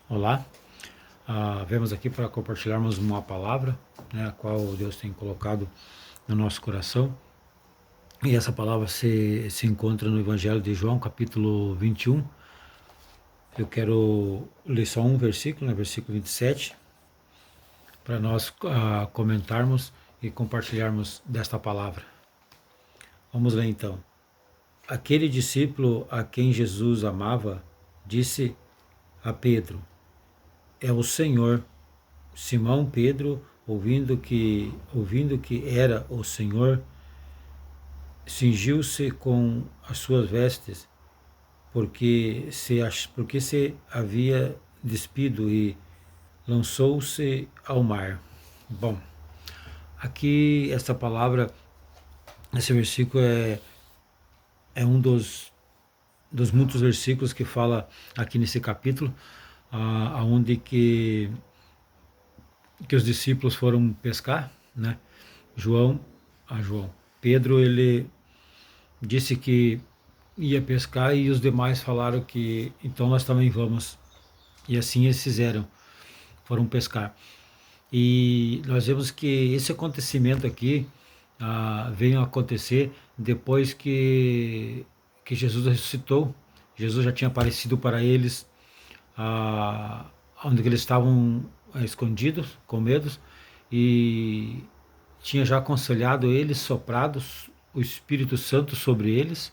Olá, vemos aqui para compartilharmos uma palavra, né, a qual Deus tem colocado no nosso coração. E essa palavra se encontra no Evangelho de João, capítulo 21. Eu quero ler só um versículo, né, versículo 27, para nós comentarmos e compartilharmos desta palavra. Vamos ler então. Aquele discípulo a quem Jesus amava disse a Pedro: É o Senhor. Simão Pedro, ouvindo que era o Senhor, cingiu-se com as suas vestes, porque se havia despido e lançou-se ao mar. Bom, aqui essa palavra, esse versículo é um dos muitos versículos que fala aqui nesse capítulo, aonde que os discípulos foram pescar, né? João, Pedro, ele disse que ia pescar e os demais falaram que então nós também vamos. E assim eles fizeram, foram pescar. E nós vemos que esse acontecimento aqui veio a acontecer depois que Jesus ressuscitou. Jesus já tinha aparecido para eles onde eles estavam escondidos, com medos, e tinha já aconselhado eles, soprado o Espírito Santo sobre eles,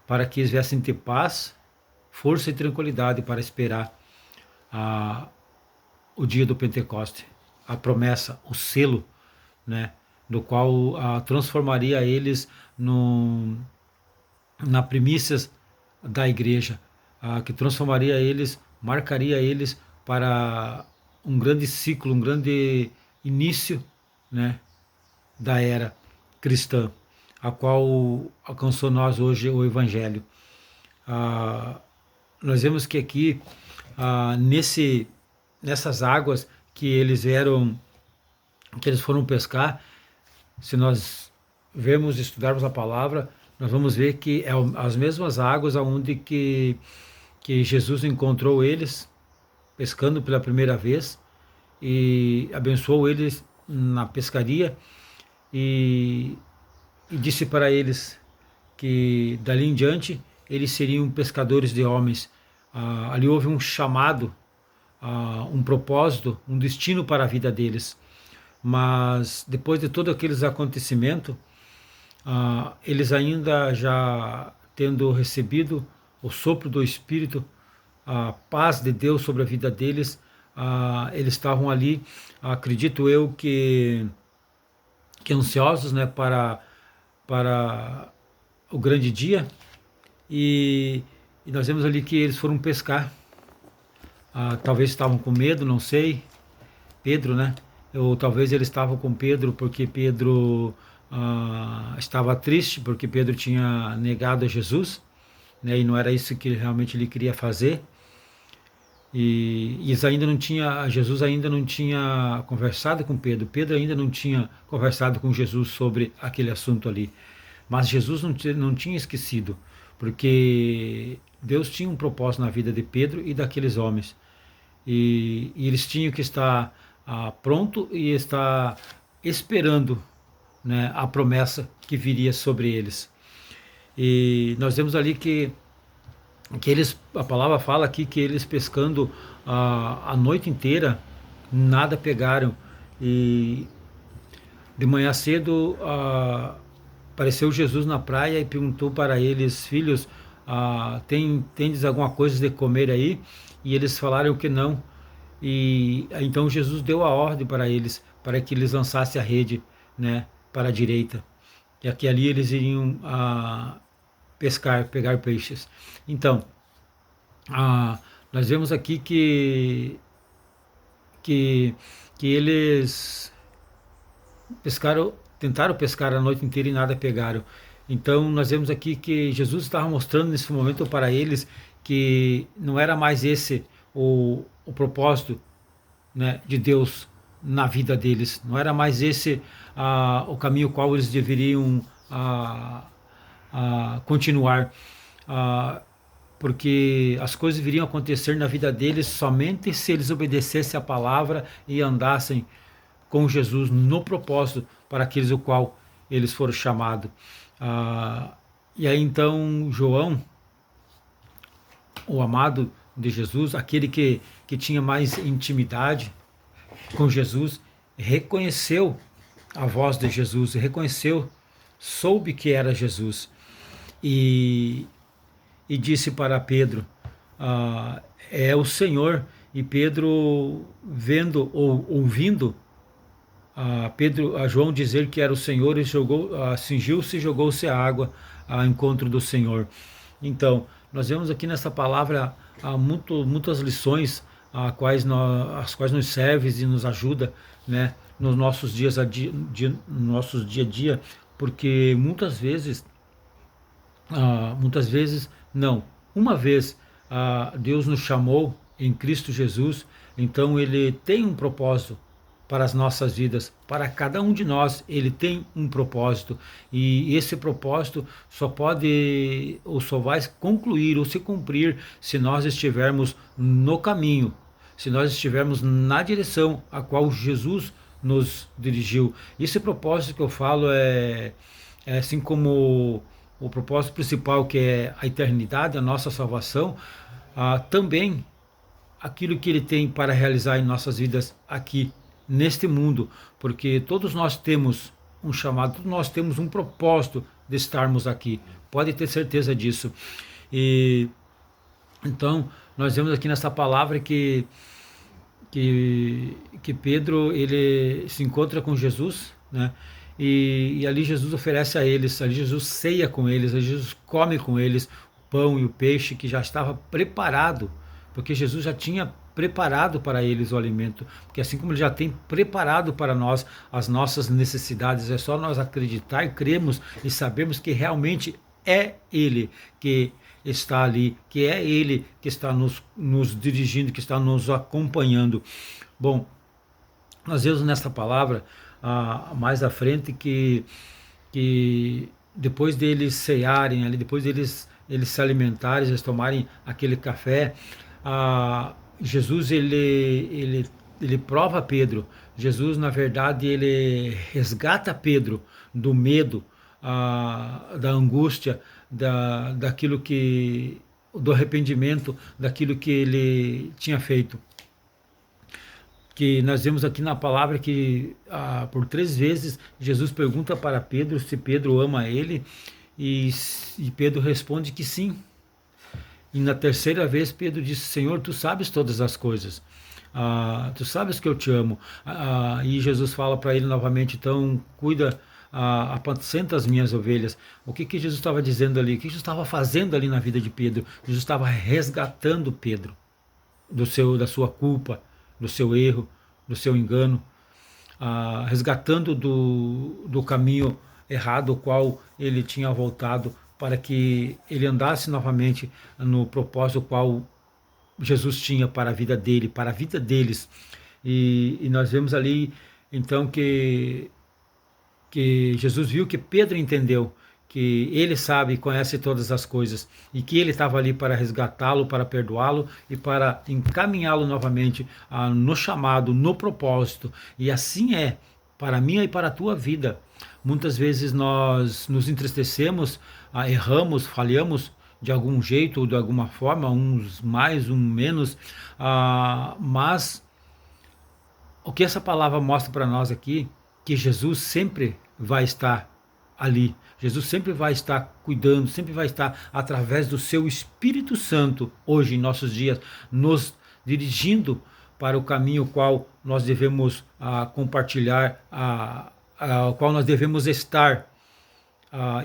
para que eles viessem ter paz, força e tranquilidade para esperar a, o dia do Pentecoste, a promessa, o selo, né, do qual transformaria eles na primícias da igreja, que transformaria eles, marcaria eles para um grande ciclo, um grande início, né, da era cristã, a qual alcançou nós hoje o Evangelho. Ah, Nós vemos que aqui, nessas águas que eles foram pescar, se nós vermos, estudarmos a palavra, nós vamos ver que é as mesmas águas aonde que Jesus encontrou eles pescando pela primeira vez e abençoou eles na pescaria e, e disse para eles que dali em diante eles seriam pescadores de homens. Ali houve um chamado, um propósito, um destino para a vida deles. Mas depois de todos aqueles acontecimentos, eles ainda já tendo recebido o sopro do Espírito, a paz de Deus sobre a vida deles, eles estavam ali, acredito eu que ansiosos, né, para o grande dia, e, e nós vemos ali que eles foram pescar. Talvez estavam com medo, não sei, Pedro, né? Ou talvez eles estavam com Pedro porque Pedro estava triste, porque Pedro tinha negado a Jesus, né? E não era isso que realmente ele queria fazer. E eles ainda não tinha, Jesus ainda não tinha conversado com Pedro, Pedro ainda não tinha conversado com Jesus sobre aquele assunto ali. Mas Jesus não tinha esquecido, porque Deus tinha um propósito na vida de Pedro e daqueles homens. E eles tinham que estar pronto e estar esperando, né, a promessa que viria sobre eles. E nós vemos ali que eles, a palavra fala aqui que eles pescando a noite inteira, nada pegaram. E de manhã cedo apareceu Jesus na praia e perguntou para eles: filhos, tendes alguma coisa de comer aí? E eles falaram que não. E então Jesus deu a ordem para eles, para que eles lançassem a rede, né, para a direita. E aqui ali eles iriam pescar, pegar peixes. Então, nós vemos aqui que, que eles pescaram, tentaram pescar a noite inteira e nada pegaram. Então nós vemos aqui que Jesus estava mostrando nesse momento para eles que não era mais esse o propósito, né, de Deus na vida deles. Não era mais esse o caminho qual eles deveriam continuar. porque as coisas viriam acontecer na vida deles somente se eles obedecessem a palavra e andassem com Jesus no propósito para aqueles o qual eles foram chamados. E aí então João, o amado de Jesus, aquele que tinha mais intimidade com Jesus, reconheceu a voz de Jesus, reconheceu, soube que era Jesus e, e disse para Pedro, é o Senhor. E Pedro, vendo ou ouvindo a João dizer que era o Senhor, e cingiu-se e jogou-se à água ao encontro do Senhor. Então, nós vemos aqui nessa palavra muitas lições as quais nos servem e nos ajuda, né, nos nossos nossos dia a dia, porque muitas vezes não, uma vez Deus nos chamou em Cristo Jesus, então Ele tem um propósito para as nossas vidas, para cada um de nós ele tem um propósito, e esse propósito só pode ou só vai concluir ou se cumprir se nós estivermos no caminho, se nós estivermos na direção a qual Jesus nos dirigiu. Esse propósito que eu falo é assim como o propósito principal, que é a eternidade, a nossa salvação, também aquilo que ele tem para realizar em nossas vidas aqui neste mundo, porque todos nós temos um chamado, todos nós temos um propósito de estarmos aqui, pode ter certeza disso. E então nós vemos aqui nessa palavra que Pedro ele se encontra com Jesus, né? E ali Jesus oferece a eles, ali Jesus ceia com eles, ali Jesus come com eles o pão e o peixe que já estava preparado, porque Jesus já tinha preparado para eles o alimento, porque assim como ele já tem preparado para nós as nossas necessidades, é só nós acreditar e cremos e sabermos que realmente é Ele que está ali, que é Ele que está nos dirigindo, que está nos acompanhando. Bom, nós vemos nessa palavra mais à frente que depois deles cearem, ali, depois deles se alimentarem, eles tomarem aquele café, Jesus ele prova Pedro. Jesus, na verdade, ele resgata Pedro do medo, da angústia, daquilo do arrependimento, daquilo que ele tinha feito. Que nós vemos aqui na palavra que por 3 vezes Jesus pergunta para Pedro se Pedro ama ele, e Pedro responde que sim. E na 3ª vez Pedro disse: Senhor, tu sabes todas as coisas, tu sabes que eu te amo. E Jesus fala para ele novamente: então cuida, apacenta as minhas ovelhas. O que Jesus estava dizendo ali? O que Jesus estava fazendo ali na vida de Pedro? Jesus estava resgatando Pedro da sua culpa, do seu erro, do seu engano, resgatando do caminho errado, o qual ele tinha voltado, para que ele andasse novamente no propósito qual Jesus tinha para a vida dele, para a vida deles. E nós vemos ali então que Jesus viu que Pedro entendeu que ele sabe e conhece todas as coisas, e que ele estava ali para resgatá-lo, para perdoá-lo e para encaminhá-lo novamente no chamado, no propósito. E assim é para mim e para a tua vida. Muitas vezes nós nos entristecemos, erramos, falhamos de algum jeito ou de alguma forma, uns mais, uns menos, mas o que essa palavra mostra para nós aqui, que Jesus sempre vai estar ali, Jesus sempre vai estar cuidando, sempre vai estar através do seu Espírito Santo, hoje em nossos dias, nos dirigindo para o caminho qual nós devemos compartilhar, ao qual nós devemos estar.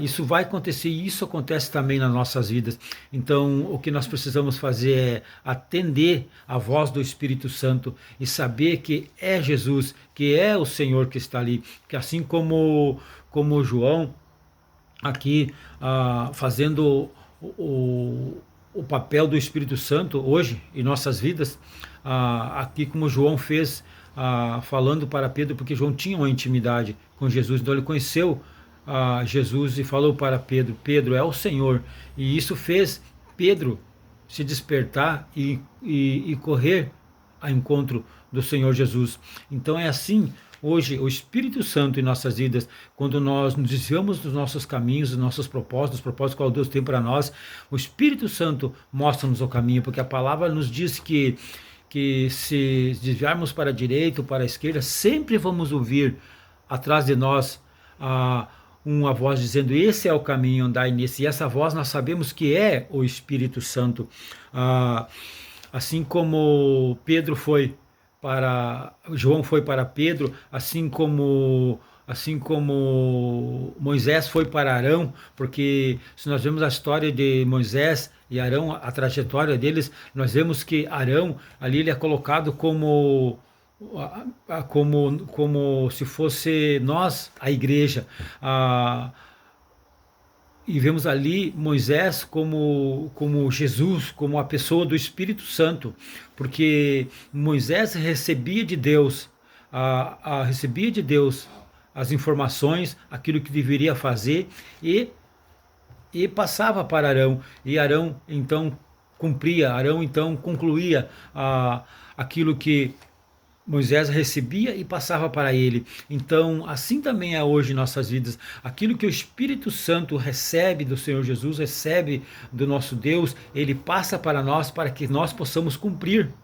Isso vai acontecer, e isso acontece também nas nossas vidas. Então o que nós precisamos fazer é atender a voz do Espírito Santo e saber que é Jesus, que é o Senhor que está ali, que assim como João aqui fazendo o papel do Espírito Santo hoje em nossas vidas, aqui como João fez, falando para Pedro, porque João tinha uma intimidade com Jesus, então ele conheceu Jesus e falou para Pedro: Pedro, é o Senhor. E isso fez Pedro se despertar e correr ao encontro do Senhor Jesus. Então é assim, hoje, o Espírito Santo em nossas vidas, quando nós nos desviamos dos nossos caminhos, dos nossos propósitos, dos propósitos que Deus tem para nós, o Espírito Santo mostra-nos o caminho, porque a palavra nos diz que se desviarmos para a direita ou para a esquerda, sempre vamos ouvir atrás de nós uma voz dizendo: esse é o caminho, andai nesse. E essa voz nós sabemos que é o Espírito Santo. Assim como João foi para Pedro, assim como Moisés foi para Arão, porque se nós vemos a história de Moisés e Arão, a trajetória deles, nós vemos que Arão ali ele é colocado como se fosse nós, a igreja. E vemos ali Moisés como Jesus, como a pessoa do Espírito Santo, porque Moisés recebia de Deus, recebia de Deus as informações, aquilo que deveria fazer e passava para Arão, e Arão então cumpria, Arão então concluía aquilo que Moisés recebia e passava para ele. Então, assim também é hoje em nossas vidas. Aquilo que o Espírito Santo recebe do Senhor Jesus, recebe do nosso Deus, ele passa para nós para que nós possamos cumprir.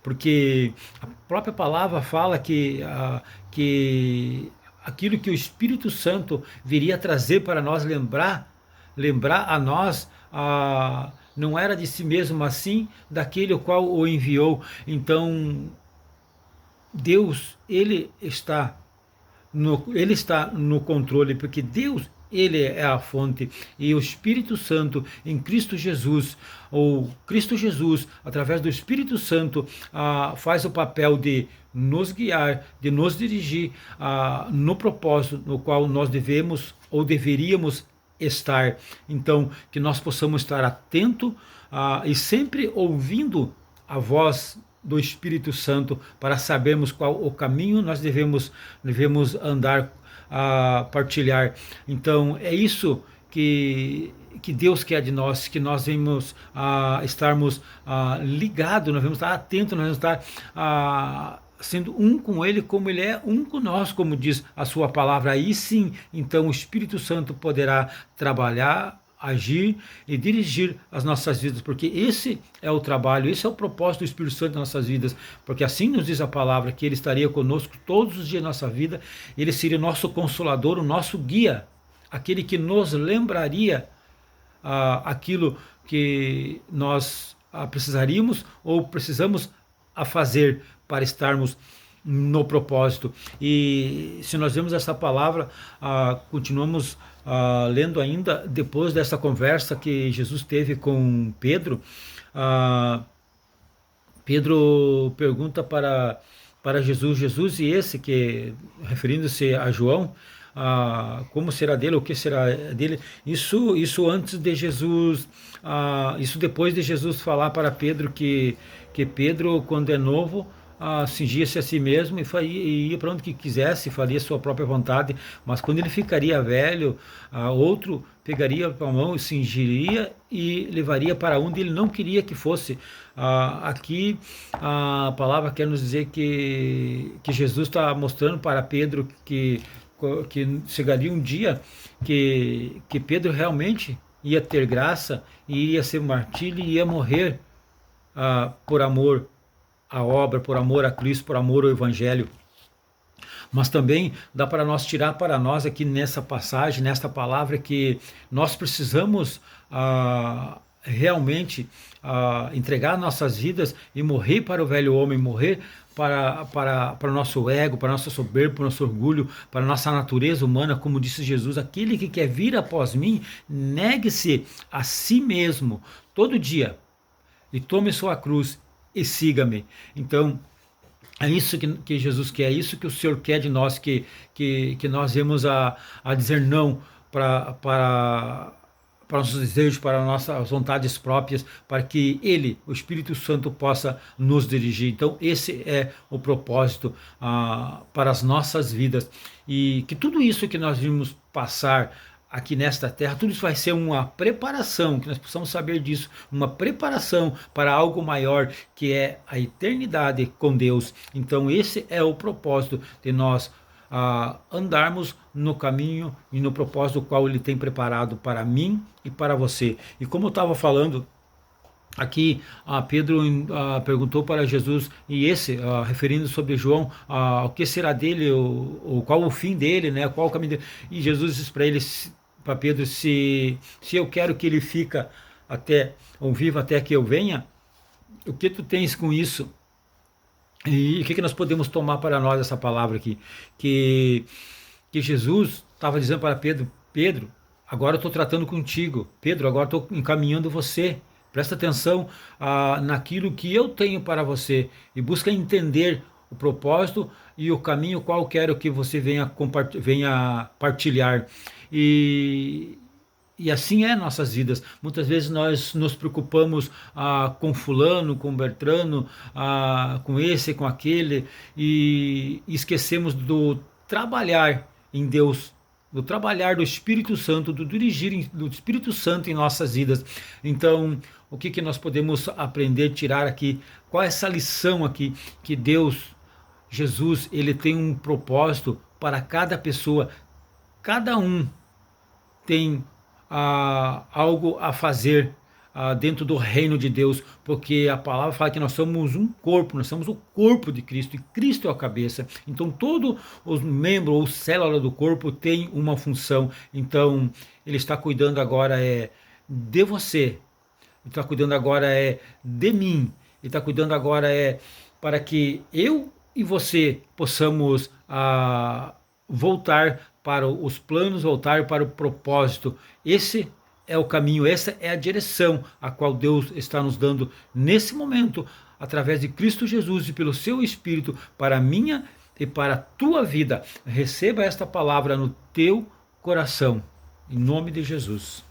Porque a própria palavra fala que aquilo que o Espírito Santo viria trazer para nós, lembrar a nós, não era de si mesmo, mas sim daquele o qual o enviou. Então, Deus, ele está no controle, porque Deus, ele é a fonte, e o Espírito Santo em Cristo Jesus, ou Cristo Jesus, através do Espírito Santo, faz o papel de nos guiar, de nos dirigir no propósito no qual nós devemos ou deveríamos estar. Então, que nós possamos estar atento e sempre ouvindo a voz do Espírito Santo, para sabermos qual o caminho nós devemos andar, partilhar. Então é isso que Deus quer de nós, que nós vamos estarmos ligados, nós vamos estar atentos, nós vamos estar sendo um com Ele, como Ele é um com nós, como diz a sua palavra. Aí sim, então o Espírito Santo poderá trabalhar, agir e dirigir as nossas vidas, porque esse é o trabalho, esse é o propósito do Espírito Santo nas nossas vidas, porque assim nos diz a palavra, que Ele estaria conosco todos os dias da nossa vida, Ele seria o nosso consolador, o nosso guia, aquele que nos lembraria aquilo que nós precisaríamos ou precisamos fazer para estarmos no propósito. E se nós vemos essa palavra, continuamos lendo ainda, depois dessa conversa que Jesus teve com Pedro, Pedro pergunta para Jesus, e esse que, referindo-se a João, como será dele, o que será dele, isso antes de Jesus, isso depois de Jesus falar para Pedro que Pedro, quando é novo, cingia-se a si mesmo e ia para onde que quisesse, faria sua própria vontade, mas quando ele ficaria velho, outro pegaria a mão e cingiria e levaria para onde ele não queria que fosse. Aqui a palavra quer nos dizer que Jesus está mostrando para Pedro que chegaria um dia que Pedro realmente ia ter graça e ia ser martírio e ia morrer por amor à obra, por amor a Cristo, por amor ao Evangelho. Mas também dá para nós tirar para nós aqui nessa passagem, nesta palavra, que nós precisamos realmente entregar nossas vidas e morrer para o velho homem, morrer para o nosso ego, para a nossa soberba, para o nosso orgulho, para a nossa natureza humana, como disse Jesus: aquele que quer vir após mim, negue-se a si mesmo todo dia e tome sua cruz e siga-me. Então, é isso que Jesus quer, é isso que o Senhor quer de nós, que nós vemos a dizer não para nossos desejos, para nossas vontades próprias, para que Ele, o Espírito Santo, possa nos dirigir. Então, esse é o propósito para as nossas vidas. E que tudo isso que nós vimos passar aqui nesta terra, tudo isso vai ser uma preparação, que nós possamos saber disso, uma preparação para algo maior, que é a eternidade com Deus. Então esse é o propósito de nós andarmos no caminho e no propósito qual Ele tem preparado para mim e para você. E como eu estava falando aqui, Pedro perguntou para Jesus, e esse, referindo sobre João, o que será dele, qual o fim dele, né, qual o caminho dele. E Jesus disse para ele, para Pedro, se eu quero que ele fica até, ou viva até que eu venha, o que tu tens com isso? E o que nós podemos tomar para nós essa palavra aqui? Que Jesus estava dizendo para Pedro, Pedro, agora eu estou tratando contigo, Pedro, agora estou encaminhando você. Presta atenção naquilo que eu tenho para você e busca entender o propósito e o caminho qual quero que você venha partilhar. E assim é nossas vidas. Muitas vezes nós nos preocupamos com fulano, com Bertrano, com esse, com aquele, e esquecemos do trabalhar em Deus, do trabalhar do Espírito Santo, do dirigir do Espírito Santo em nossas vidas. Então, o que nós podemos aprender, tirar aqui? Qual é essa lição aqui? Que Deus, Jesus, Ele tem um propósito para cada pessoa. Cada um tem algo a fazer dentro do reino de Deus, porque a palavra fala que nós somos um corpo, nós somos o corpo de Cristo, e Cristo é a cabeça. Então todos os membros ou células do corpo têm uma função. Então Ele está cuidando agora de você, Ele está cuidando agora de mim, Ele está cuidando agora para que eu e você possamos voltar para os planos, voltar para o propósito. Esse é o caminho, essa é a direção a qual Deus está nos dando nesse momento, através de Cristo Jesus e pelo seu Espírito, para a minha e para a tua vida. Receba esta palavra no teu coração, em nome de Jesus.